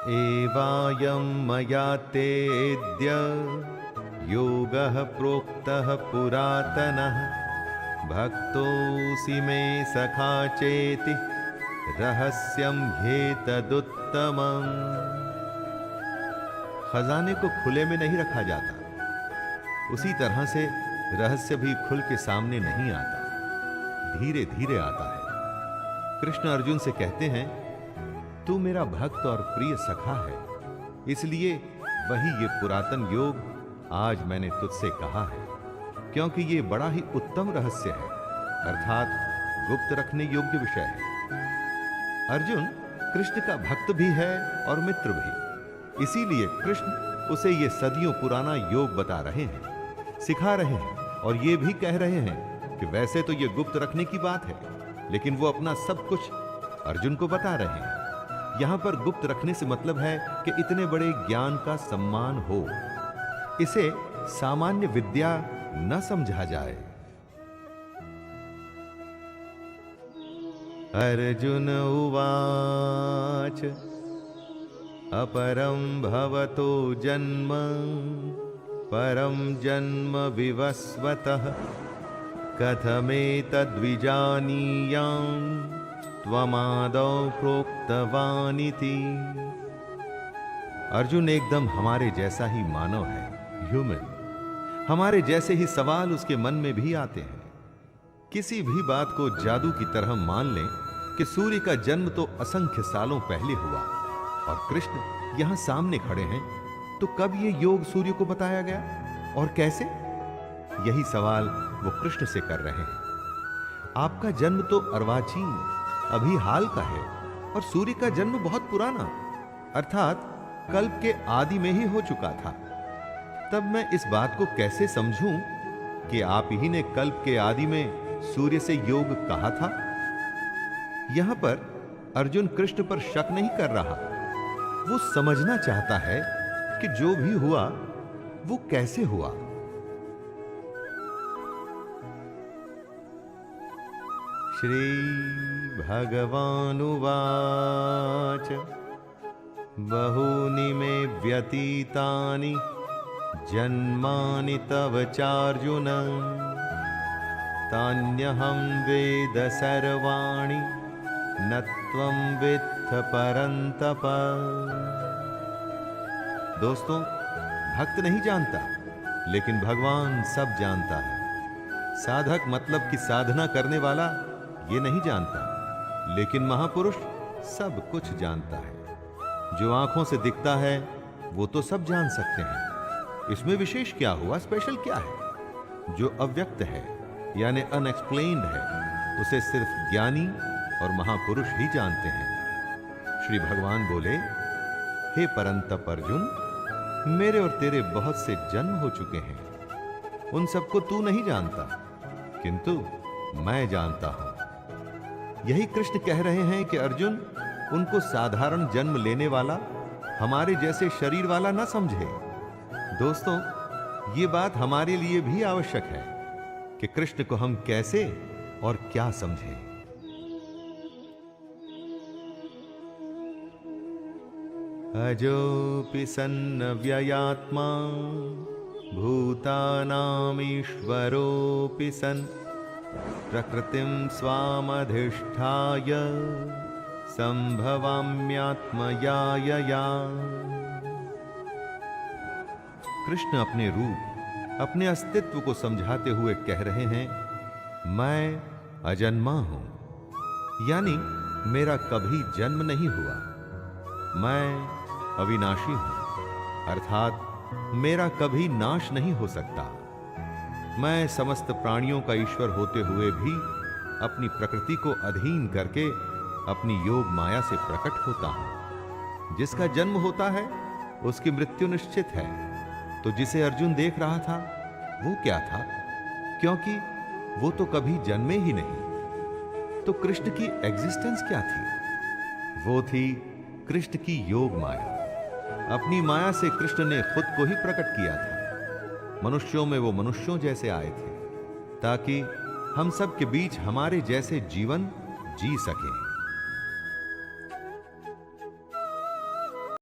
एवायं मया तेऽद्य योगः प्रोक्तः पुरातनः भक्तोऽसि मे सखा चेति रहस्यं ह्येतदुत्तमम्। खजाने को खुले में नहीं रखा जाता, उसी तरह से रहस्य भी खुल के सामने नहीं आता, धीरे धीरे आता है। कृष्ण अर्जुन से कहते हैं, तू मेरा भक्त और प्रिय सखा है, इसलिए वही ये पुरातन योग आज मैंने तुझसे कहा है, क्योंकि ये बड़ा ही उत्तम रहस्य है, अर्थात गुप्त रखने योग्य विषय है। अर्जुन कृष्ण का भक्त भी है और मित्र भी, इसीलिए कृष्ण उसे ये सदियों पुराना योग बता रहे हैं, सिखा रहे हैं और ये भी कह रहे हैं कि वैसे तो ये गुप्त रखने की बात है, लेकिन वो अपना सब कुछ अर्जुन को बता रहे हैं। यहां पर गुप्त रखने से मतलब है कि इतने बड़े ज्ञान का सम्मान हो, इसे सामान्य विद्या न समझा जाए। अर्जुन उवाच अपरं भवतो जन्म परं जन्म विवस्वतः कथमेतद्विजानीयाम् त्वमादौ प्रोक्तवानिति। अर्जुन एकदम हमारे जैसा ही मानव है, ह्यूमन। हमारे जैसे ही सवाल उसके मन में भी आते हैं। किसी भी बात को जादू की तरह मान लें कि सूर्य का जन्म तो असंख्य सालों पहले हुआ और कृष्ण यहां सामने खड़े हैं, तो कब ये योग सूर्य को बताया गया और कैसे? यही सवाल वो कृष्ण से कर रहे हैं। आपका जन्म तो अर्वाचीन अभी हाल का है और सूर्य का जन्म बहुत पुराना अर्थात कल्प के आदि में ही हो चुका था। तब मैं इस बात को कैसे समझूं कि आप ही ने कल्प के आदि में सूर्य से योग कहा था? यहां पर अर्जुन कृष्ण पर शक नहीं कर रहा, वो समझना चाहता है कि जो भी हुआ वो कैसे हुआ। श्री भगवानुवाच बहूनि मे व्यतीतानि जन्मानि तव चार्जुन तान्यहं वेद सर्वाणि न त्वं वेत्थ परन्तप। दोस्तों, भक्त नहीं जानता, लेकिन भगवान सब जानता है। साधक मतलब कि साधना करने वाला ये नहीं जानता, लेकिन महापुरुष सब कुछ जानता है। जो आंखों से दिखता है वो तो सब जान सकते हैं, इसमें विशेष क्या हुआ, स्पेशल क्या है? जो अव्यक्त है यानी अनएक्सप्लेन्ड है, उसे सिर्फ ज्ञानी और महापुरुष ही जानते हैं। श्री भगवान बोले, हे परंतप अर्जुन, मेरे और तेरे बहुत से जन्म हो चुके हैं, उन सबको तू नहीं जानता, किंतु मैं जानता हूं। यही कृष्ण कह रहे हैं कि अर्जुन उनको साधारण जन्म लेने वाला, हमारे जैसे शरीर वाला ना समझे। दोस्तों, ये बात हमारे लिए भी आवश्यक है कि कृष्ण को हम कैसे और क्या समझें। अजोऽपि सन्नव्ययात्मा भूतानामीश्वरोऽपि सन् प्रकृतिं स्वामधिष्ठाय संभवाम्यात्मयायया। कृष्ण अपने रूप, अपने अस्तित्व को समझाते हुए कह रहे हैं, मैं अजन्मा हूं, यानी मेरा कभी जन्म नहीं हुआ। मैं अविनाशी हूं, अर्थात मेरा कभी नाश नहीं हो सकता। मैं समस्त प्राणियों का ईश्वर होते हुए भी अपनी प्रकृति को अधीन करके अपनी योग माया से प्रकट होता हूं। जिसका जन्म होता है उसकी मृत्यु निश्चित है। तो जिसे अर्जुन देख रहा था वो क्या था? क्योंकि वो तो कभी जन्मे ही नहीं। तो कृष्ण की एग्जिस्टेंस क्या थी? वो थी कृष्ण की योग माया। अपनी माया से कृष्ण ने खुद को ही प्रकट किया था। मनुष्यों में वो मनुष्यों जैसे आए थे ताकि हम सब के बीच हमारे जैसे जीवन जी सके।